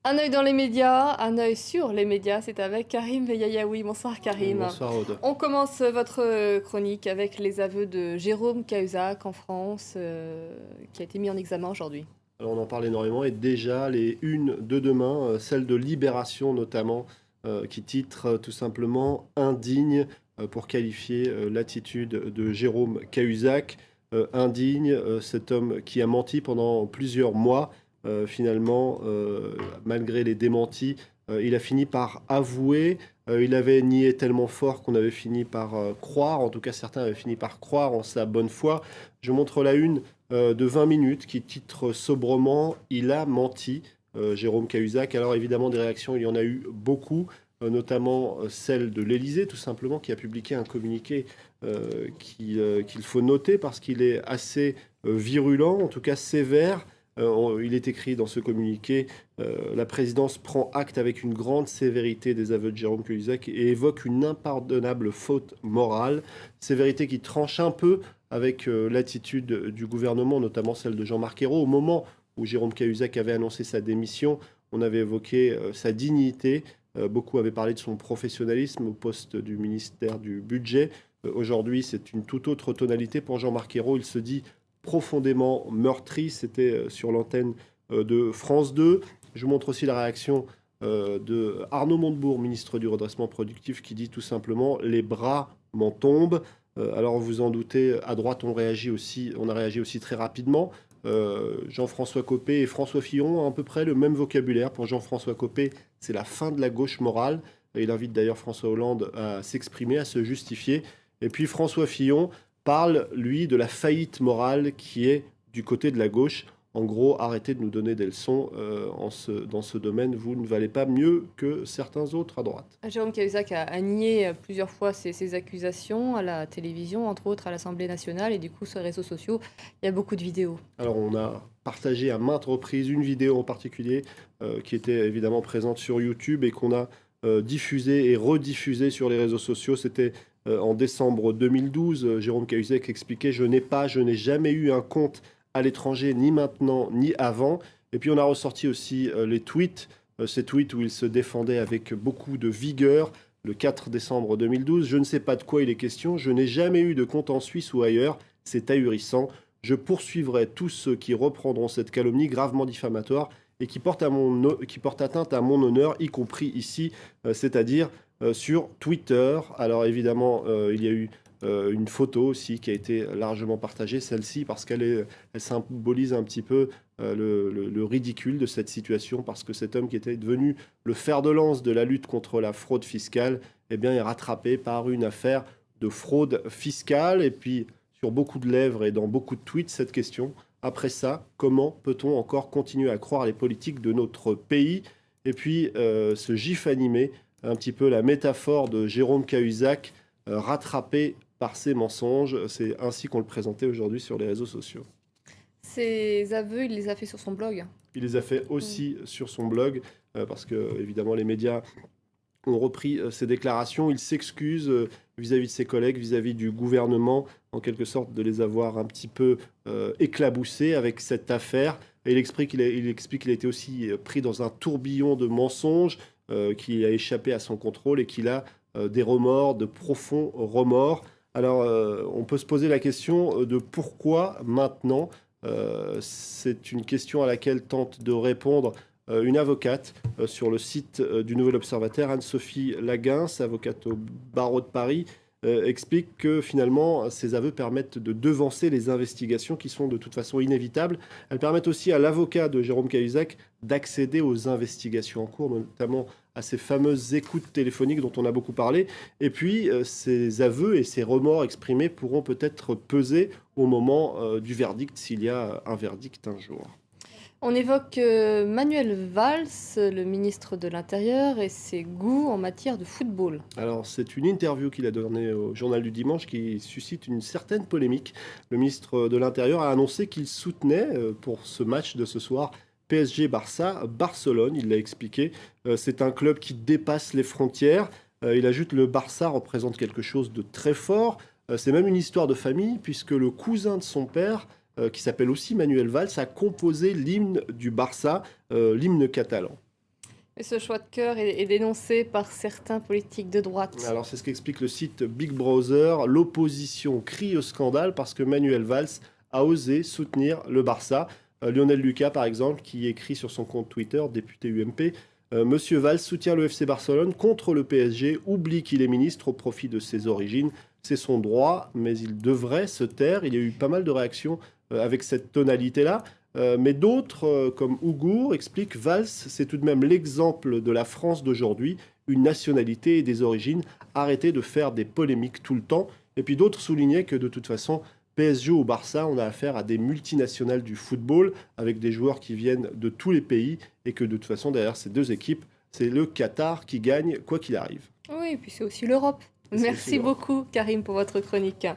Un œil dans les médias, un œil sur les médias, c'est avec Karim Veyayaoui. Bonsoir Karim. Bonsoir Aude. On commence votre chronique avec les aveux de Jérôme Cahuzac en France, qui a été mis en examen aujourd'hui. Alors on en parle énormément et déjà les unes de demain, celle de Libération notamment, qui titre tout simplement indigne pour qualifier l'attitude de Jérôme Cahuzac. Indigne, cet homme qui a menti pendant plusieurs mois, finalement, malgré les démentis, il a fini par avouer. Il avait nié tellement fort qu'on avait fini par croire, en tout cas certains avaient fini par croire en sa bonne foi. Je montre la une de 20 minutes qui titre sobrement «Il a menti», Jérôme Cahuzac. Alors évidemment des réactions, il y en a eu beaucoup, notamment celle de l'Élysée tout simplement, qui a publié un communiqué qu'il faut noter parce qu'il est assez virulent, en tout cas sévère. Il est écrit dans ce communiqué, la présidence prend acte avec une grande sévérité des aveux de Jérôme Cahuzac et évoque une impardonnable faute morale. Sévérité qui tranche un peu avec l'attitude du gouvernement, notamment celle de Jean-Marc Ayrault. Au moment où Jérôme Cahuzac avait annoncé sa démission, on avait évoqué sa dignité. Beaucoup avaient parlé de son professionnalisme au poste du ministère du Budget. Aujourd'hui, c'est une toute autre tonalité pour Jean-Marc Ayrault. Il se dit profondément meurtri. C'était sur l'antenne de France 2. Je vous montre aussi la réaction de Arnaud Montebourg, ministre du Redressement productif, qui dit tout simplement « les bras m'en tombent ». Alors vous en doutez, à droite on a réagi aussi très rapidement. Jean-François Copé et François Fillon ont à peu près le même vocabulaire. Pour Jean-François Copé, c'est la fin de la gauche morale. Il invite d'ailleurs François Hollande à s'exprimer, à se justifier. Et puis François Fillon parle, lui, de la faillite morale qui est du côté de la gauche. En gros, arrêtez de nous donner des leçons dans ce domaine. Vous ne valez pas mieux que certains autres à droite. Jérôme Cahuzac a nié plusieurs fois ces accusations à la télévision, entre autres à l'Assemblée nationale, et du coup sur les réseaux sociaux, il y a beaucoup de vidéos. Alors on a partagé à maintes reprises une vidéo en particulier qui était évidemment présente sur YouTube et qu'on a diffusée et rediffusée sur les réseaux sociaux. C'était en décembre 2012. Jérôme Cahuzac expliquait « Je n'ai jamais eu un compte à l'étranger, ni maintenant, ni avant ». Et puis on a ressorti aussi les tweets, ces tweets où il se défendait avec beaucoup de vigueur. Le 4 décembre 2012, « Je ne sais pas de quoi il est question, je n'ai jamais eu de compte en Suisse ou ailleurs, c'est ahurissant. Je poursuivrai tous ceux qui reprendront cette calomnie gravement diffamatoire et qui porte atteinte à mon honneur, y compris ici, c'est-à-dire sur Twitter ». Alors évidemment, il y a eu une photo aussi qui a été largement partagée, celle-ci, parce qu'elle symbolise un petit peu le ridicule de cette situation, parce que cet homme qui était devenu le fer de lance de la lutte contre la fraude fiscale, eh bien, est rattrapé par une affaire de fraude fiscale. Et puis, sur beaucoup de lèvres et dans beaucoup de tweets, cette question: après ça, comment peut-on encore continuer à croire les politiques de notre pays? Et puis, ce gif animé, un petit peu la métaphore de Jérôme Cahuzac, rattrapé par ses mensonges. C'est ainsi qu'on le présentait aujourd'hui sur les réseaux sociaux. Ces aveux, il les a fait sur son blog. Il les a fait aussi sur son blog, parce que, évidemment, les médias ont repris ses déclarations. Il s'excuse vis-à-vis de ses collègues, vis-à-vis du gouvernement, en quelque sorte de les avoir un petit peu éclaboussés avec cette affaire. Et il explique qu'il a été aussi pris dans un tourbillon de mensonges, qu'il a échappé à son contrôle et qu'il a des remords, de profonds remords. Alors, on peut se poser la question de pourquoi maintenant. C'est une question à laquelle tente de répondre une avocate sur le site du Nouvel Observateur, Anne-Sophie Laguens, avocate au barreau de Paris, explique que finalement ces aveux permettent de devancer les investigations qui sont de toute façon inévitables. Elles permettent aussi à l'avocat de Jérôme Cahuzac d'accéder aux investigations en cours, notamment à ces fameuses écoutes téléphoniques dont on a beaucoup parlé. Et puis ces aveux et ces remords exprimés pourront peut-être peser au moment du verdict, s'il y a un verdict un jour. On évoque Manuel Valls, le ministre de l'Intérieur, et ses goûts en matière de football. Alors, c'est une interview qu'il a donnée au Journal du Dimanche qui suscite une certaine polémique. Le ministre de l'Intérieur a annoncé qu'il soutenait pour ce match de ce soir PSG-Barça, Barcelone, il l'a expliqué. C'est un club qui dépasse les frontières. Il ajoute le Barça représente quelque chose de très fort. C'est même une histoire de famille puisque le cousin de son père, qui s'appelle aussi Manuel Valls, a composé l'hymne du Barça, l'hymne catalan. Et ce choix de cœur est dénoncé par certains politiques de droite. Alors c'est ce qu'explique le site Big Brother. L'opposition crie au scandale parce que Manuel Valls a osé soutenir le Barça. Lionel Lucas, par exemple, qui écrit sur son compte Twitter, député UMP, Monsieur Valls soutient le FC Barcelone contre le PSG, oublie qu'il est ministre au profit de ses origines. C'est son droit, mais il devrait se taire. Il y a eu pas mal de réactions avec cette tonalité-là. Mais d'autres, comme Ougour, expliquent Valls, c'est tout de même l'exemple de la France d'aujourd'hui, une nationalité et des origines. Arrêtez de faire des polémiques tout le temps. Et puis d'autres soulignaient que de toute façon, PSG ou Barça, on a affaire à des multinationales du football, avec des joueurs qui viennent de tous les pays, et que de toute façon, derrière ces deux équipes, c'est le Qatar qui gagne, quoi qu'il arrive. Oui, et puis c'est aussi l'Europe. Et c'est aussi Merci l'Europe. beaucoup, Karim, pour votre chronique.